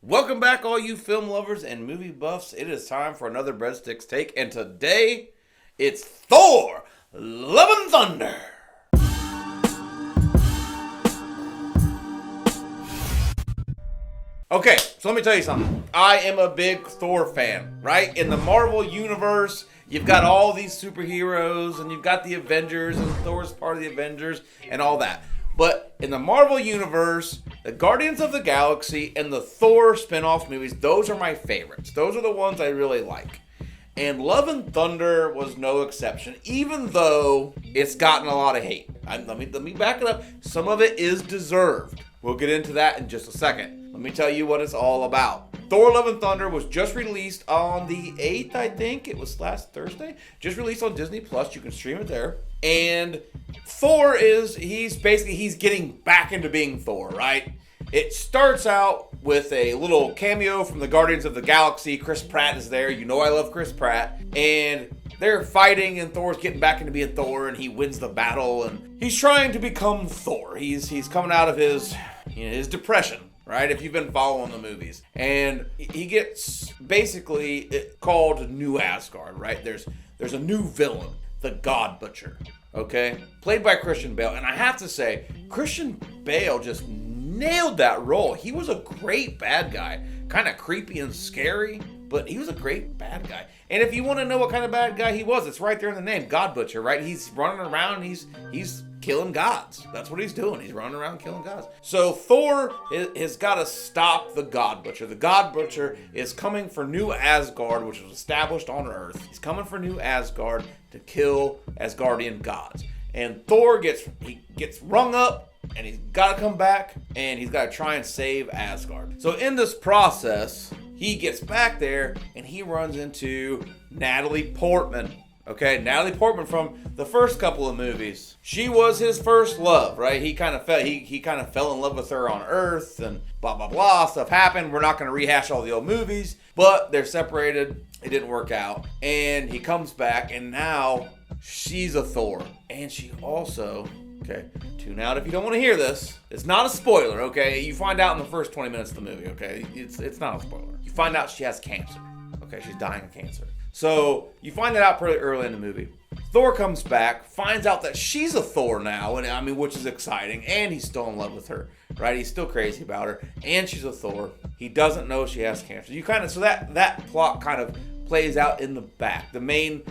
Welcome back, all you film lovers and movie buffs. It is time for another Breadsticks take, and today it's Thor: Love and Thunder. Okay, so let me tell you something. I am a big Thor fan, right? In the Marvel universe, you've got all these superheroes, and you've got the Avengers, and Thor's part of the Avengers, and all that. But in the Marvel universe, the Guardians of the Galaxy and the Thor spin-off movies, those are my favorites. Those are the ones I really like. And Love and Thunder was no exception, even though it's gotten a lot of hate. Let me back it up. Some of it is deserved. We'll get into that in just a second. Let me tell you what it's all about. Thor: Love and Thunder was just released on the 8th, I think. It was last Thursday. Just released on Disney Plus. You can stream it there. And Thor he's getting back into being Thor, right? It starts out with a little cameo from the Guardians of the Galaxy. Chris Pratt is there. You know I love Chris Pratt. And they're fighting, and Thor's getting back into being Thor, and he wins the battle, and he's trying to become Thor. He's coming out of his depression, right? If you've been following the movies. And he gets basically called New Asgard, right? There's a new villain, the God Butcher, okay? Played by Christian Bale. And I have to say, Christian Bale just nailed that role. He was a great bad guy. Kind of creepy and scary, but he was a great bad guy. And if you want to know what kind of bad guy he was, it's right there in the name, God Butcher, right? He's running around, he's killing gods. That's what he's doing. He's running around killing gods. So Thor has got to stop the God Butcher. The God Butcher is coming for New Asgard, which was established on Earth. He's coming for New Asgard to kill Asgardian gods. And Thor gets rung up, and he's got to come back, and he's got to try and save Asgard. So in this process, he gets back there, and he runs into Natalie Portman. Okay, Natalie Portman from the first couple of movies. She was his first love, right? He kind of fell in love with her on Earth, and blah blah blah. Stuff happened. We're not going to rehash all the old movies, but they're separated. It didn't work out, and he comes back, and now she's a Thor, and she also. Okay, tune out if you don't want to hear this. It's not a spoiler, okay? You find out in the first 20 minutes of the movie, okay? It's not a spoiler. You find out she has cancer, okay? She's dying of cancer. So you find that out pretty early in the movie. Thor comes back, finds out that she's a Thor now, and which is exciting, and he's still in love with her, right? He's still crazy about her, and she's a Thor. He doesn't know she has cancer. So that plot kind of plays out in the back. The main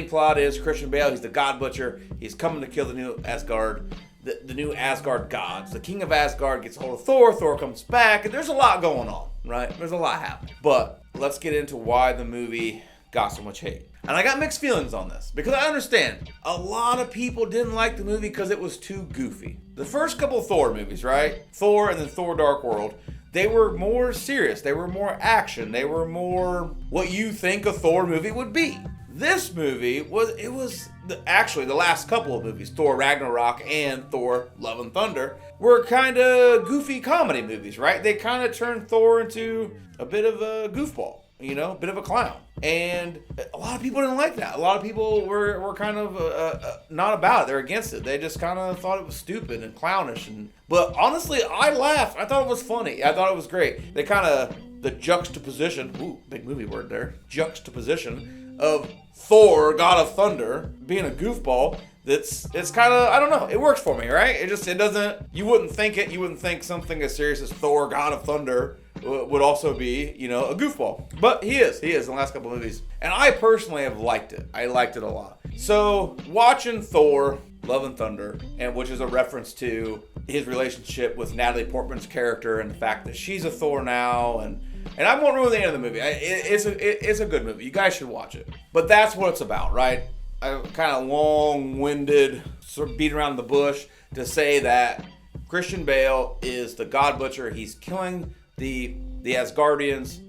plot is Christian Bale. He's the God Butcher. He's coming to kill the new Asgard, the new Asgard gods. The King of Asgard gets a hold of Thor. Thor comes back, and there's a lot going on, right? There's a lot happening. But let's get into why the movie got so much hate. And I got mixed feelings on this, because I understand a lot of people didn't like the movie because it was too goofy. The first couple of Thor movies, right? Thor and then Thor: Dark World. They were more serious. They were more action. They were more what you think a Thor movie would be. This movie was actually the last couple of movies, Thor Ragnarok and Thor: Love and Thunder, were kind of goofy comedy movies, right? They kind of turned Thor into a bit of a goofball, a bit of a clown. And a lot of people didn't like that. A lot of people were kind of not about it. They're against it. They just kind of thought it was stupid and clownish. But honestly, I laughed. I thought it was funny. I thought it was great. The juxtaposition, big movie word there, juxtaposition of Thor, God of Thunder, being a goofball. It's kind of, I don't know, it works for me, right? It doesn't, you wouldn't think something as serious as Thor, God of Thunder would also be, a goofball. But he is in the last couple of movies. And I personally have liked it. I liked it a lot. So, watching Thor, Love and Thunder, and which is a reference to his relationship with Natalie Portman's character and the fact that she's a Thor now, and I won't ruin the end of the movie. It's a good movie. You guys should watch it. But that's what it's about, right? I kind of long-winded, sort of beat around the bush to say that Christian Bale is the God Butcher. He's killing the Asgardians,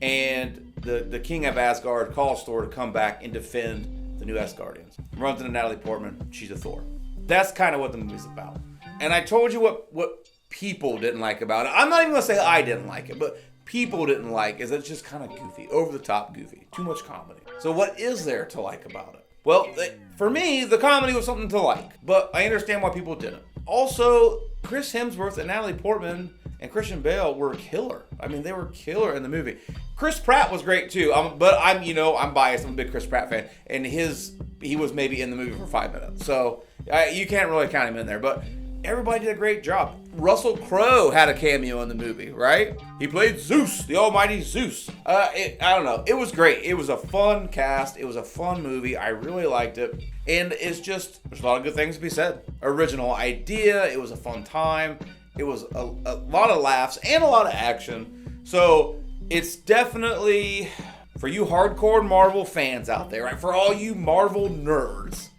and the King of Asgard calls Thor to come back and defend the new Asgardians. Runs into Natalie Portman. She's a Thor. That's kind of what the movie's about. And I told you what people didn't like about it. I'm not even going to say I didn't like it, but people didn't like is that it's just kind of goofy, over-the-top goofy. Too much comedy. So what is there to like about it? Well, for me, the comedy was something to like, but I understand why people didn't. Also, Chris Hemsworth and Natalie Portman and Christian Bale were killer. I mean, they were killer in the movie. Chris Pratt was great too. But I'm biased. I'm a big Chris Pratt fan, and he was maybe in the movie for 5 minutes, so you can't really count him in there. But everybody did a great job. Russell Crowe had a cameo in the movie, right? He played Zeus, the almighty Zeus. I don't know. It was great. It was a fun cast. It was a fun movie. I really liked it. And it's just, there's a lot of good things to be said. Original idea. It was a fun time. It was a lot of laughs and a lot of action. So it's definitely, for you hardcore Marvel fans out there, right? For all you Marvel nerds,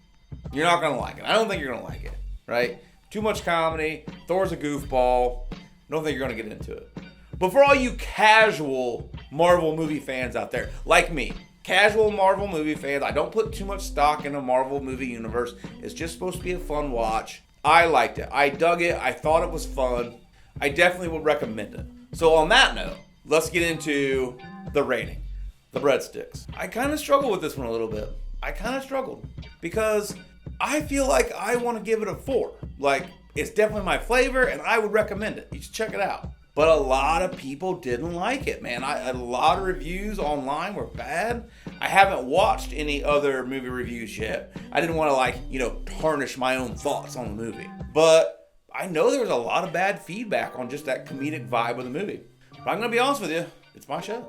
you're not going to like it. I don't think you're going to like it, right? Too much comedy. Thor's a goofball. Don't think you're going to get into it. But for all you casual Marvel movie fans out there, like me, casual Marvel movie fans, I don't put too much stock in the Marvel movie universe. It's just supposed to be a fun watch. I liked it. I dug it. I thought it was fun. I definitely would recommend it. So on that note, let's get into the rating. The breadsticks. I kind of struggled with this one a little bit. I kind of struggled because I feel like I want to give it a 4. Like, it's definitely my flavor, and I would recommend it. You should check it out. But a lot of people didn't like it, man. A lot of reviews online were bad. I haven't watched any other movie reviews yet. I didn't want to, tarnish my own thoughts on the movie. But I know there was a lot of bad feedback on just that comedic vibe of the movie. But I'm going to be honest with you. It's my show.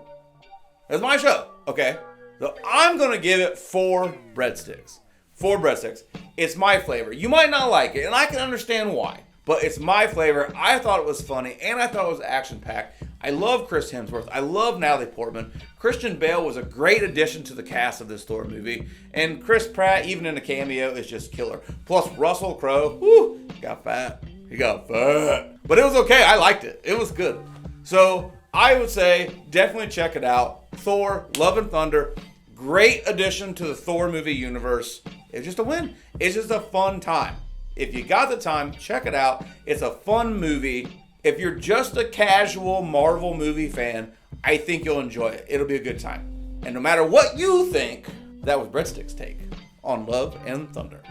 It's my show, okay? So I'm going to give it 4 breadsticks. 4 breadsticks. It's my flavor. You might not like it, and I can understand why. But it's my flavor. I thought it was funny, and I thought it was action-packed. I love Chris Hemsworth. I love Natalie Portman. Christian Bale was a great addition to the cast of this Thor movie. And Chris Pratt, even in a cameo, is just killer. Plus, Russell Crowe, he got fat. But it was okay. I liked it. It was good. So, I would say, definitely check it out. Thor, Love and Thunder. Great addition to the Thor movie universe. It's just a win. It's just a fun time. If you got the time, check it out. It's a fun movie. If you're just a casual Marvel movie fan, I think you'll enjoy it. It'll be a good time. And no matter what you think, that was Breadstick's take on Love and Thunder.